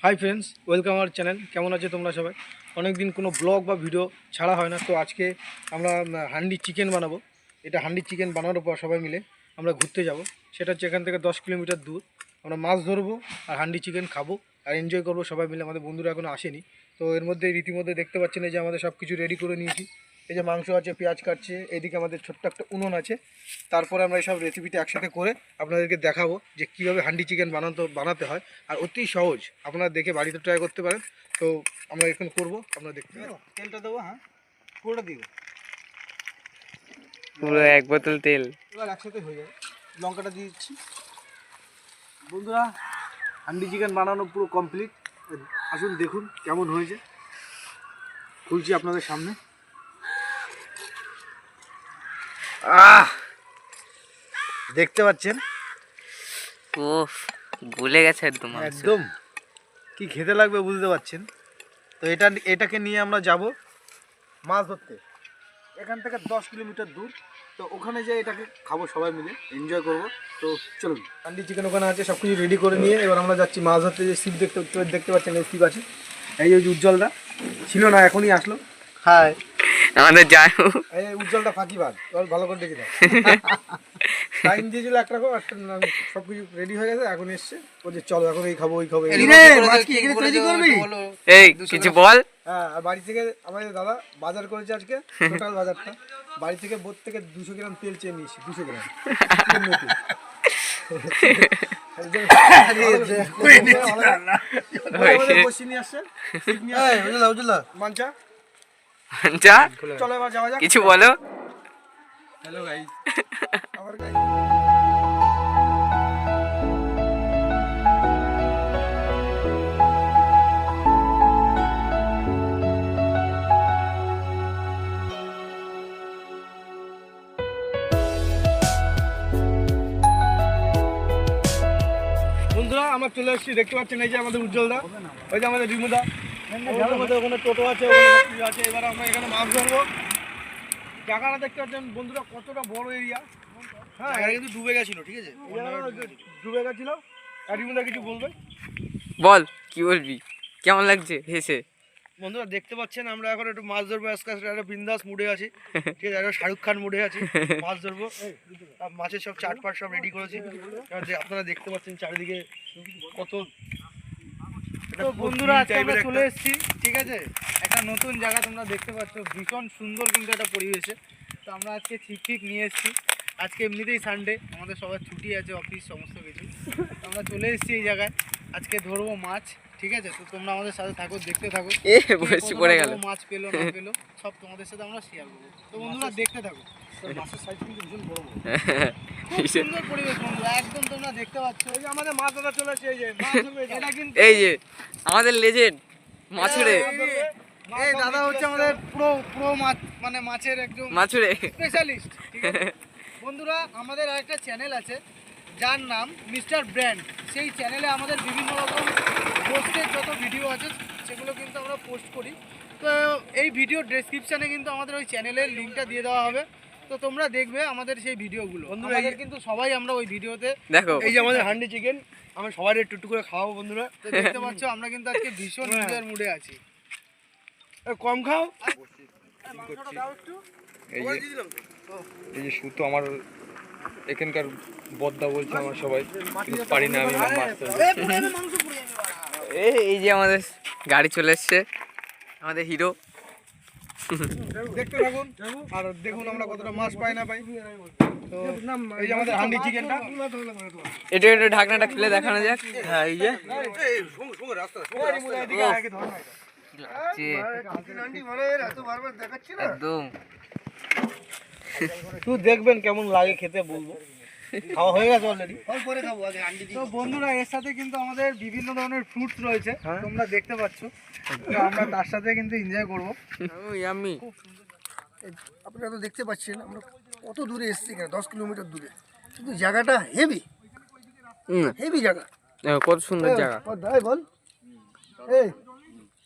Hi friends, welcome our channel. কেমন আছে তোমরা সবাই? অনেক দিন কোনো ব্লগ বা ভিডিও ছাড়া হয় না, তো আজকে আমরা হান্ডি চিকেন বানাবো। এটা হান্ডি চিকেন বানানোর পর সবাই মিলে আমরা ঘুরতে যাব। সেটা হচ্ছে এখান থেকে 10 কিলোমিটার দূর। আমরা মাছ ধরবো আর হান্ডি চিকেন খাবো আর এনজয় করবো সবাই মিলে। আমাদের বন্ধুরা এখনও আসেনি, তো এর মধ্যে রীতিমধ্যে দেখতে পাচ্ছেন এই যে আমাদের সব কিছু রেডি করে নিয়েছি। এই যে মাংস আছে, পেঁয়াজ কাটছে, এইদিকে আমাদের ছোট্ট একটা উনুন আছে। তারপরে আমরা এইসব রেসিপিটা একসাথে করে আপনাদেরকে দেখাবো যে কীভাবে হান্ডি চিকেন বানাতে হয়। আর অতি সহজ, আপনারা দেখে বাড়িতে ট্রাই করতে পারেন। তো আমরা এখন করবো, আপনারা দেখতে পাবেন। তেলটা দেবো, হ্যাঁ পুরোটা দিব, পুরো 1 বোতল তেল এবার একসাথে হয়ে যায়। লঙ্কাটা দিয়ে দিচ্ছি। বন্ধুরা, হান্ডি চিকেন বানানো পুরো কমপ্লিট। আসুন দেখুন কেমন হয়েছে। খুলছি আপনাদের সামনে। দেখতে পাচ্ছেন ও গলে গেছে একদম একদম কি খেতে লাগবে বুঝতে পারছেন। তো এটাকে নিয়ে আমরা যাব মাছ ধরতে। এখান থেকে 10 কিলোমিটার দূর। তো ওখানে যেয়ে এটাকে খাবো, সবাই মিলে এনজয় করব। তো চলুন, হান্ডি চিকেন ওখানে আছে, সব কিছু রেডি করে নিয়ে এবার আমরা যাচ্ছি মাছ ধরতে। যে শিব দেখতে পাচ্ছেন, এই শিব আছে। এই যে উজ্জ্বলটা ছিল না, এখনই আসলো। হাই, আমাদের যাই এই উজ্জ্বলটা ফাঁকিবাজ, ভালো করে দেখে দাও। টাইম দিয়েছিল একরকম, সব কিছু রেডি হয়ে গেছে, এখন এসছে। বলছে চলো এখন এই খাবো ওই খাবো। এই কিছু বল। হ্যাঁ, আর বাড়ি থেকে আমাদের দাদা বাজার করেছে আজকে। টোটাল বাজারটা বাড়ি থেকে বোধ থেকে 200 গ্রাম তেল চেয়ে নিয়েছি। 200 গ্রাম চলো এবার যাওয়া যাক। কিছু বলো। হ্যালো গাইস, আমার বন্ধুরা আমরা চলে এসেছি। দেখতে পাচ্ছেন এই যে আমাদের উজ্জ্বলদা, ওই যে আমাদের রিমুদা, ওখানে টোটো আছে, ওখানে কিছু আছে। এবার আমরা এখানে মাছ ধরবো। জায়গাটা দেখতে পাচ্ছেন বন্ধুরা কতটা বড় এরিয়া। হ্যাঁ, কিন্তু ডুবে গেছিল, ঠিক আছে, ডুবে গেছিল। আর রিমুদা কিছু বলবে? বল, কি বলবি? কেমন লাগছে হেসে? বন্ধুরা দেখতে পাচ্ছেন আমরা এখন একটু মাছ ধরবো। আজকে একটা বিন্দাস মুডে আছি, ঠিক আছে, একটা শাহরুখ খান মুডে আছি। মাছ ধরবো, মাছের সব চাটপাট সব রেডি করেছি। আপনারা দেখতে পাচ্ছেন চারিদিকে কত। তো বন্ধুরা আজকে আমরা চলে এসেছি, ঠিক আছে, একটা নতুন জায়গা তোমরা দেখতে পাচ্ছ। ভীষণ সুন্দর কিন্তু একটা পরিবেশে। তো আমরা আজকে ঠিক নিয়ে এসেছি। আজকে এমনিতেই সানডে, আমাদের সবার ছুটি আছে, অফিস সমস্ত কিছু। আমরা চলে এসেছি এই জায়গায়। আজকে ধরবো মাছ, ঠিক আছে। তো তোমরা আমাদের সাথে থাকো, দেখতে থাকো। বসে পড়ে গেল। মাছ পেলো না পেলো সব তোমাদের সাথে আমরা শেয়ার করবো। তো বন্ধুরা দেখতে থাকো। মাছের সাইজ কিন্তু ভীষণ বড় বড়, খুব সুন্দর পরিবেশ বন্ধুরা, একদম তোমরা দেখতে পাচ্ছ। এই যে আমাদের মাছ দাদা চলে আসছে, এই যে মাছ ধরবে। এটা কিন্তু এই যে আমাদের লেজেন্ড মাছুরে। এই দাদা হচ্ছে আমাদের পুরো মাছ, মানে মাছের একদম মাছুরে স্পেশালিস্ট, ঠিক আছে। বন্ধুরা আমাদের আরেকটা চ্যানেল আছে যার নাম মিস্টার ব্র্যান্ড। সেই চ্যানেলে আমাদের বিভিন্ন রকম পোস্টের যত ভিডিও আছে সেগুলো কিন্তু আমরা পোস্ট করি। তো এই ভিডিও ডেসক্রিপশানে কিন্তু আমাদের ওই চ্যানেলের লিঙ্কটা দিয়ে দেওয়া হবে। তো তোমরা দেখবে আমাদের সেই ভিডিওগুলো। আমাদের কিন্তু সবাই আমরা ওই ভিডিওতে দেখো। এই যে আমাদের হান্ডি চিকেন আমরা সবাই একটু করে খাওয়াবো বন্ধুরা। তো দেখতে পাচ্ছ আমরা কিন্তু আজকে ভীষণ এনজয়ের মুডে আছি। কম খাও। এই যে শুধু আমার এখানকার বদ্দা বলছে আমার সবাই, কিন্তু পারি না আমি মাছ ধরতে। এই যে আমাদের গাড়ি চলে এসছে, আমাদের হিরো। দেখতে থাকুন আর দেখুন আমরা কতটা মাছ পাই না পাই। তো এই যে আমাদের হান্ডি চিকেনটা, এটা একটু ঢাকনাটা খুলে দেখানো যাক। হ্যাঁ এই যে একদম তুই দেখবেন কেমন লাগে খেতে, বলবো। খাওয়া হয়ে গেছে অলরেডি। তো বন্ধুরা এর সাথে কিন্তু আমাদের বিভিন্ন ধরনের ফ্রুটস রয়েছে, তোমরা দেখতে পাচ্ছ। তো আমরা তার সাথে কিন্তু এনজয় করবো। ইয়াম্মি। আপনারা তো দেখতে পাচ্ছেন আমরা কত দূরে এসেছি, এখানে 10 কিলোমিটার দূরে, কিন্তু জায়গাটা হেভি জায়গা। কত সুন্দর জায়গা। ভাই বল, এই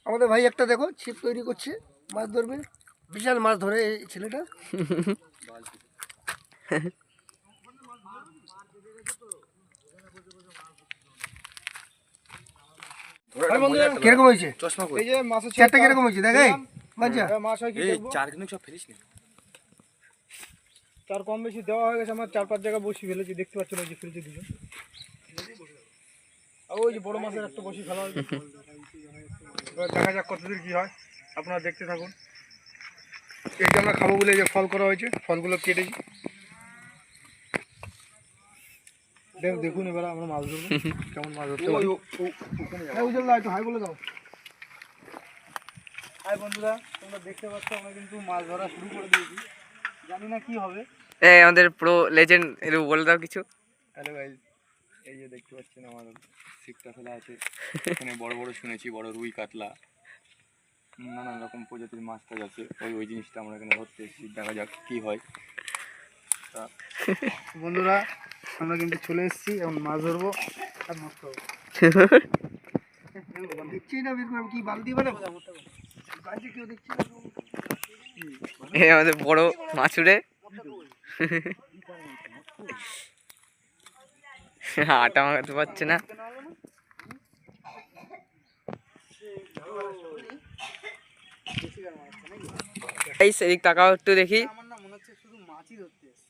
আমাদের ভাই একটা দেখো ছিপ তৈরি করছে, মাছ ধরবে। বিশাল মাছ ধরে এই ছেলেটা। ভাই বন্ধুরা কিরকম হয়েছে? চশমা এই যে মাছের চারটা কিরকম হয়েছে দেখাই বাচ্চা? মাছ হয় কি দেখবো? চার কিন্তু সব ফেলিস নি। চার কম বেশি দেওয়া হয়ে গেছে, আমার 4-5 জায়গা বসি ফেলেছি, দেখতে পাচ্ছেন ওই যে ফেলেছে দুজন। আর ওই যে বড় মাছের একটা বসি ফেলা হয়েছে। এবার দেখা যাক কতদূর কি হয়, আপনারা দেখতে থাকুন। এই যে আমরা খাবো বলে যে ফল করা হয়েছে, ফলগুলো কেটেছি। দেখুন এবার আমরা মাছ ধরবো, কেমন মাছ ধরতে পারি। উজ্জ্বল দা একটু হাই বলে দাও। হাই বন্ধুরা, তোমরা দেখতে পাচ্ছ আমরা কিন্তু মাছ ধরা শুরু করে দিয়েছি, জানি না কি হবে। এই আমাদের প্রো লেজেন্ড একটু বলে দাও কিছু। হ্যালো গাইস, এই যে দেখতে পাচ্ছেন আমার ছিপটা ফেলা আছে। এখানে বড় বড় শুনেছি বড় রুই কাতলা নানান রকম প্রজাতির মাছ টাছ আছে। ওই জিনিসটা আমরা এখানে ধরতে এসেছি, দেখা যাক কি হয়। তা বন্ধুরা আমরা কিন্তু চলে এসেছি, এখন মাছ ধরবো আর মাছ খাবো। দেখছি না বের করে কি বালতি বানাবো? বালতি কেউ দেখছি না। এই আমাদের বড় মাছুরে আটা মাখাতে পারছে না। এই সেদিক তাকাও একটু দেখি। আমার না মনে হচ্ছে শুধু মাছই ধরতে এসেছি,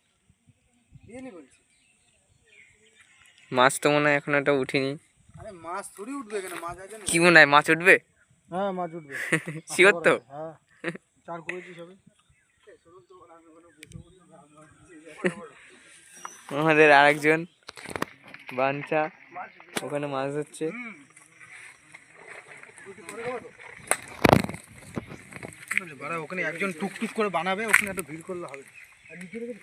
রিয়েলি বলছি। মাছ তো মনে হয় এখন একটা উঠিনি। আরে মাছ থোড়ি উঠবে, এখানে মাছ আছে না। কি মনে হয় মাছ উঠবে? হ্যাঁ মাছ উঠবে, শিওর তো? হ্যাঁ চার করেছি সবে। আমাদের আরেকজন বাঞ্চা ওখানে মাছ ধরছে। ওখানে একজন টুকটুক করে বানাবে, ওখানে একটা ভিড় করলে হবে। আর নিচে রেখে